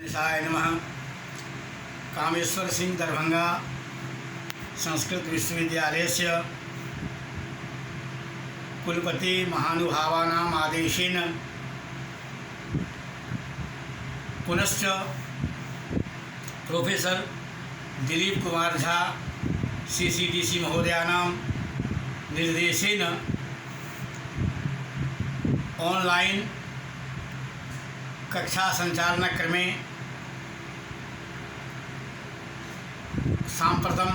साय नमः। कामेश्वर सिंह दरभंगा संस्कृत विश्वविद्यालयस्य कुलपति महानुभावानाम् आदेशेन पुनश्च प्रोफेसर दिलीप कुमार झा CCDC महोदयानां निर्देशेन ऑनलाइन कक्षा संचालनक्रमे साम्प्रतं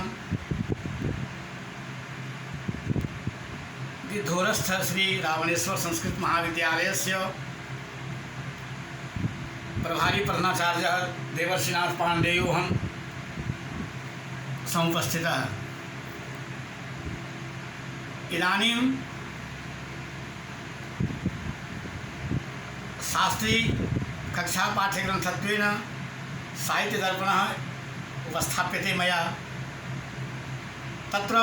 गिद्धोरस्थ श्री रावणेश्वर संस्कृत महाविद्यालयस्य प्रभारी प्रधानाचार्य देवर्षिनाथ पाण्डेयोऽहं समुपस्थितः। इदानीं शास्त्री कक्षा पाठ्यग्रन्थत्वेन साहित्यदर्पणः उपस्थाप्यते मया। तत्र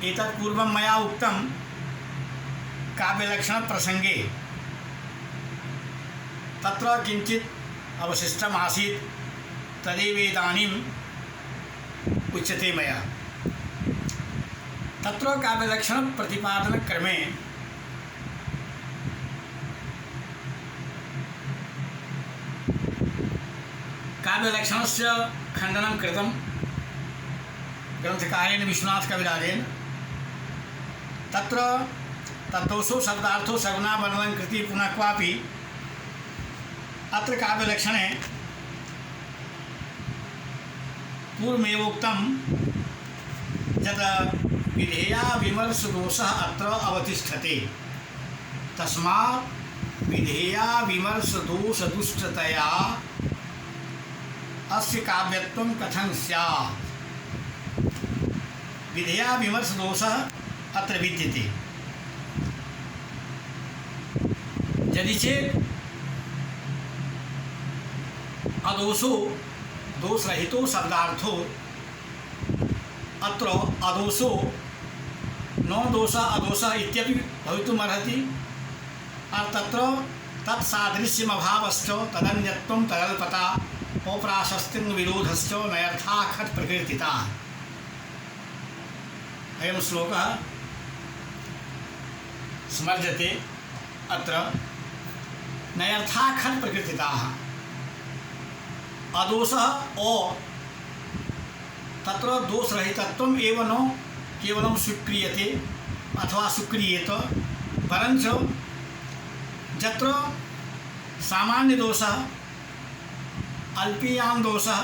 एतत् पूर्वं मया उक्तं काव्यलक्षणप्रसङ्गे तत्र किञ्चित् अवशिष्टम् आसीत्, तदेव इदानीम् उच्यते मया। तत्र काव्यलक्षणप्रतिपादनक्रमे काव्यलक्षणस्य खण्डनं कृतं ग्रन्थकारेण विश्वनाथ कविराजेन। तत्र तत्तोषो शब्दार्थो सगुना वर्णनं कृति पुनः क्वापि अत्र काव्यलक्षणे पूर्वमेवोक्तं यत् विधेया विमर्शदोषः अत्र अवतिष्ठते, तस्मात् विधेया विमर्शदोषदुष्टतया अस्य काव्यत्वं कथं स्यात्। विधेया विमर्शदोषः अत्र विद्यते। यदि चेत् अदोषो दोषरहितो शब्दार्थो अत्र अदोषो न दोषः अदोषः इत्यपि भवितुमर्हति। तत्र तत्सादृश्यमभावश्च तदन्यत्वं तदल्पता अप्राशस्त्यं विरोधश्च नयर्थाः खट् प्रकीर्तिताः। अयं श्लोकः स्मर्यते। अत्र नयर्थाः खट् प्रकीर्तिताः अदोषः तत्र दोषरहितत्वम् एव न केवलं स्वीक्रियते अथवा स्वीक्रियेत, परञ्च यत्र सामान्यदोषः अल्पीयान् दोषः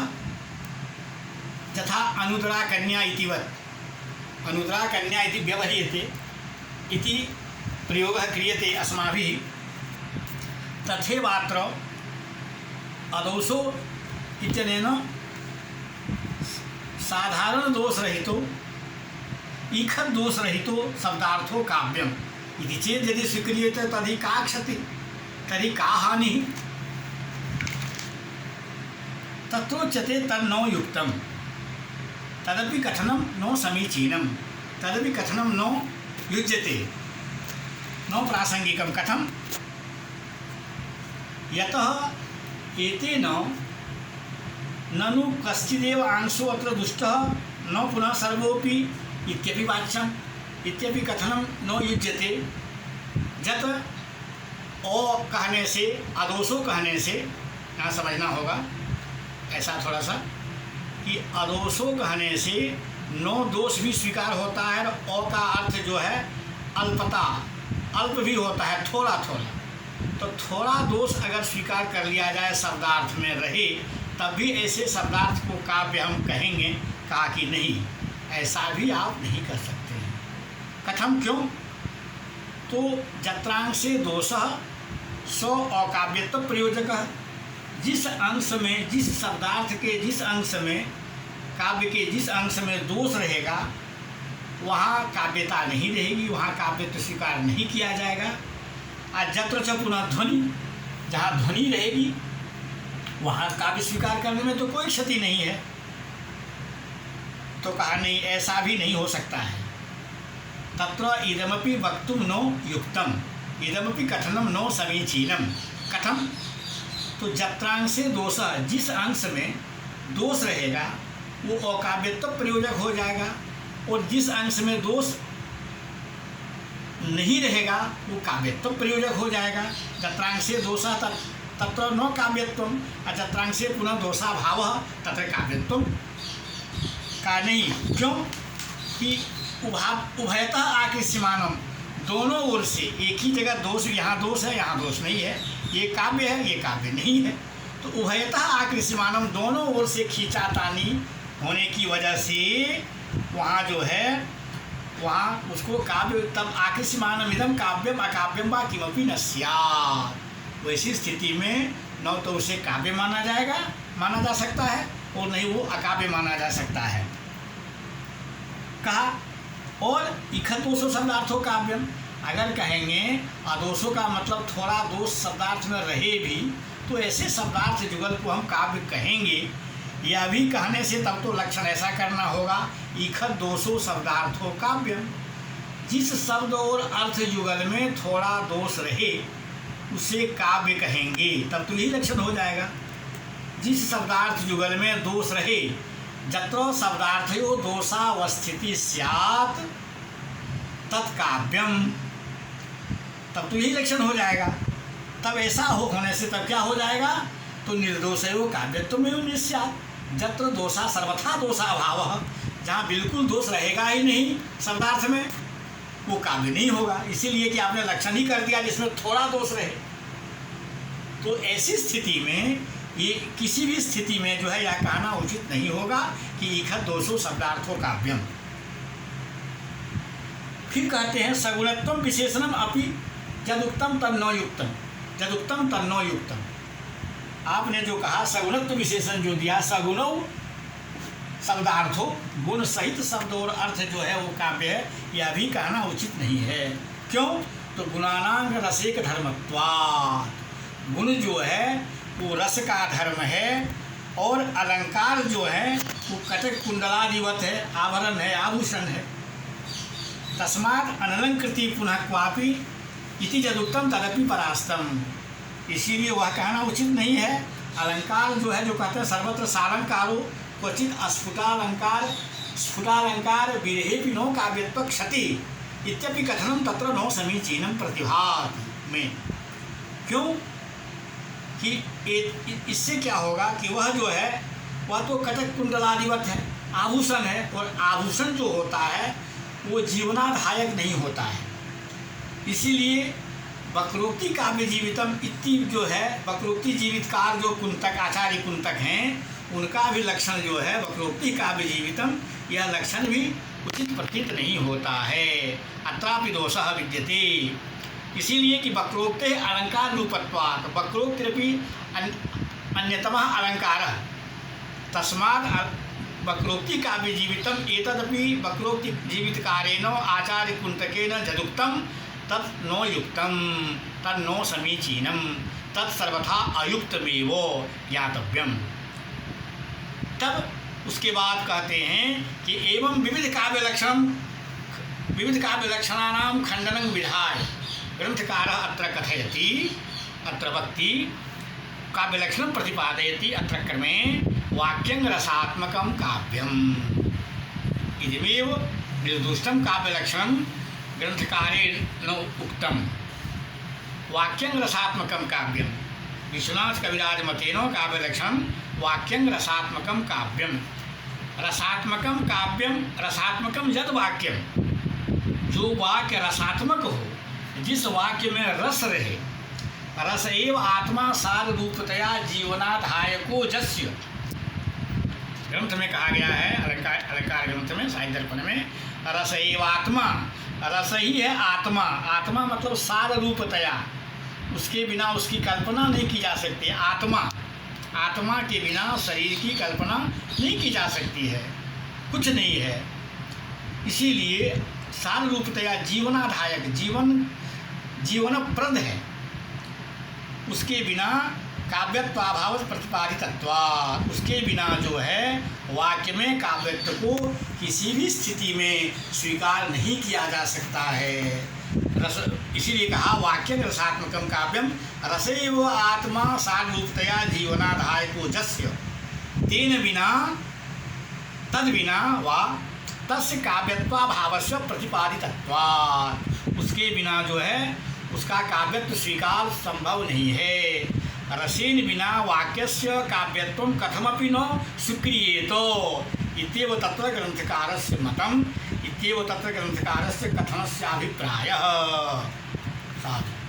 यथा अनुदरा कन्या इतिवत्, अनुदरा कन्या इति व्यवह्रियते इति प्रयोगः क्रियते अस्माभिः, तथैवात्र अदोषो इत्यनेन साधारण दोषरहितो ईखत् दोषरहितो शब्दार्थो काव्यम् इति चेत् यदि स्वीक्रियते तर्हि का क्षतिः, तर्हि का हानिः। तत्रोच्यते तन्न युक्तं, तदपि कथनं न समीचीनं, तदपि कथनं न युज्यते, न प्रासंगिकं। कथं? यतः एतेन ननु कश्चिदेव अंशो अत्र दुष्टः न पुनः सर्वोपि इत्यपि वाच्यम्, इत्यपि कथनं न युज्यते। जत कहने से अदोषो कहने से यहाँ समझना होगा ऐसा थोड़ा सा कि अदोषो कहने से नो दोष भी स्वीकार होता है और का अर्थ जो है अल्पता, अल्प भी होता है, थोड़ा थोड़ा। तो थोड़ा दोष अगर स्वीकार कर लिया जाए शब्दार्थ में रहे, तब भी ऐसे शब्दार्थ को काव्य हम कहेंगे, कहा कि नहीं, ऐसा भी आप नहीं कर सकते हैं। कथम क्यों? तो जत्रांशे दोषः सो अकाव्यत्व प्रयोजकः, जिस अंश में, जिस शब्दार्थ के जिस अंश में, काव्य के जिस अंश में दोष रहेगा वहाँ काव्यता नहीं रहेगी, वहाँ काव्यत्व स्वीकार नहीं किया जाएगा। और जत्र च पुनः ध्वनि, जहाँ ध्वनि रहेगी वहाँ काव्य स्वीकार करने में तो कोई क्षति नहीं है। तो कहा नहीं, ऐसा भी नहीं हो सकता है। तत्र इदमपि वक्तुं न युक्तम्, इदमपि कथनं न समीचीनम् कथम, तो जत्रांशे दोष, जिस अंश में दोष रहेगा वो अकाव्यत्व प्रयोजक हो जाएगा, और जिस अंश में दोष नहीं रहेगा वो काव्यत्व प्रयोजक हो जाएगा। जत्रांशे दोषा तत्र न काव्यत्वम, और जत्रांशे पुनः दोषाभावः तत्र काव्यत्वम का नहीं। क्यों कि उभयतः आकृष्यमानम, दोनों ओर से एक ही जगह दोष, यहाँ दोष है यहाँ दोष नहीं है, ये काव्य है ये काव्य नहीं है, तो उभयतः आकृष्यमानम, दोनों ओर से खींचातानी होने की वजह से वहाँ जो है वहाँ उसको काव्य, तब आकृष्यमानम इदम काव्यम अकाव्यम वा किमपि न स्यात्। वैसी स्थिति में न तो उसे काव्य माना जा सकता है और नहीं वो अकाव्य माना जा सकता है। कहा और इखतोषो शब्दार्थो काव्यम, अगर कहेंगे अदोषों का मतलब थोड़ा दोष शब्दार्थ में रहे भी तो ऐसे शब्दार्थ जुगल को हम काव्य कहेंगे। यह भी कहने से तब तो लक्षण ऐसा करना होगा, इखत दोषो शब्दार्थो काव्यम, जिस शब्द और अर्थ जुगल में थोड़ा दोष रहे उसे काव्य कहेंगे, तब तो यही लक्षण हो जाएगा। जिस शब्दार्थ जुगल में दोष रहे, जत्र शब्दार्थयो दोषावस्थिति स्यात् तत्काव्यम, तब तो यही लक्षण हो जाएगा। तब ऐसा होने से तब क्या हो जाएगा, तो निर्दोषयो काव्यत्वमेव न स्यात्, जत्र दोषा सर्वथा दोषाभावः, जहाँ बिल्कुल दोष रहेगा ही नहीं शब्दार्थ में वो काव्य नहीं होगा, इसीलिए कि आपने लक्षण ही कर दिया जिसमें थोड़ा दोष रहे। तो ऐसी स्थिति में ये किसी भी स्थिति में जो है यह कहना उचित नहीं होगा कि इखत दोषो शब्दार्थो काव्यम। फिर कहते हैं सगुणत्वम विशेषणम अपि यदुक्तम तन्नो युक्तम, यदुक्तम तन्नो युक्तम। आपने जो कहा सगुणत्व विशेषण जो दिया, सगुणो शब्दार्थो, गुण सहित शब्द और अर्थ जो है वो काव्य है, यह भी कहना उचित नहीं है। क्यों, तो गुणानांग रसिक धर्मत्वात्, गुण जो है वो रस का धर्म है और अलंकार जो है वो कटक कुंडलादिवत है, आभरण है, आभूषण है। तस्मात् अनलंकृति पुनः क्वापि इति यदुक्तम तदपि परास्तम, इसीलिए वह कहना उचित नहीं है। अलंकार जो है, जो कहते हैं सर्वत्र सालंकारो क्वचित स्फुटालंकार विरहे नो काव्यत्व क्षति इत्यपि कथनम तत्र नो समीचीनम प्रतिभाति में। क्यों कि इससे क्या होगा कि वह जो है वह तो कटक कुंडलादिवत है, आभूषण है, और आभूषण जो होता है वो जीवनाधायक नहीं होता है। इसीलिए वक्रोक्ति काव्य जीवितम इति जो है, वक्रोक्ति जीवितकार जो कुंतक आचार्य कुंतक हैं उनका भी लक्षण जो है वक्रोक्ति काव्य जीवितम, यह लक्षण भी उचित प्रतीत नहीं होता है। अत्रापि दोषः विद्यते, इसीलिए कि वक्रोक्ते अलंकार रूपत्वात्, वक्रोक्तिरपि अन्यतमः अलंकारः, तस्मात् वक्रोक्ति काव्य जीवितम एतदपि वक्रोक्ति जीवितकारेण आचार्य कुंतकेन यदुक्तम तत् नो युक्तम तन्नो समीचीनम तत्सर्वथा अयुक्तमेव ज्ञातव्यम। तब उसके बाद कहते हैं कि एवं विविध काव्य लक्षणानां खंडनं विधाय ग्रंथकारः अत्र कथयति, अत्र वक्ति काव्य लक्षणं प्रतिपादयति। अत्र क्रमे वाक्यं रसात्मकं काव्यम् इदमेव निर्दुष्टं काव्य लक्षणं ग्रंथकारेण उक्तम। वाक्यं रसात्मकं काव्यम, विश्वनाथ कविराज मतेन काव्य लक्षणं वाक्यं रसात्मकं काव्यम। रसात्मकं काव्यम, रसात्मकं यद वाक्यम, जो वाक्य रसात्मक हो, जिस वाक्य में रस रहे, रस एव आत्मा सार रूपतया जीवनाधायको जस्य। ग्रंथ में कहा गया है, अलंकार ग्रंथ में, साहित्य दर्पण में, रस एव आत्मा, रस ही है आत्मा। आत्मा मतलब सार रूपतया, उसके बिना उसकी कल्पना नहीं की जा सकती। आत्मा, आत्मा के बिना शरीर की कल्पना नहीं की जा सकती है, कुछ नहीं है। इसीलिए सार रूपतया जीवनाधायक, जीवनप्रद है, उसके बिना काव्यत्वाभाव प्रतिपादितत्वात्, उसके बिना जो है वाक्य में काव्यत्व को किसी भी स्थिति में स्वीकार नहीं किया जा सकता है। रस, इसीलिए कहा वाक्य रसात्मकम काव्यम रसैव आत्मा सारूपतया जीवनाधायको जस्य तेन बिना तद बिना वा तस्य काव्यत्वाभावस्य प्रतिपादितत्वात्, उसके बिना जो है उसका काव्यत्व स्वीकार संभव नहीं है। रसेन बिना वाक्यस्य काव्यत्वं कथमपि न स्वीक्रियेत इत्येव तत्र ग्रंथकारस्य मतम्, इत्येव तत्र ग्रंथकारस्य कथनस्य अभिप्रायः। साधु।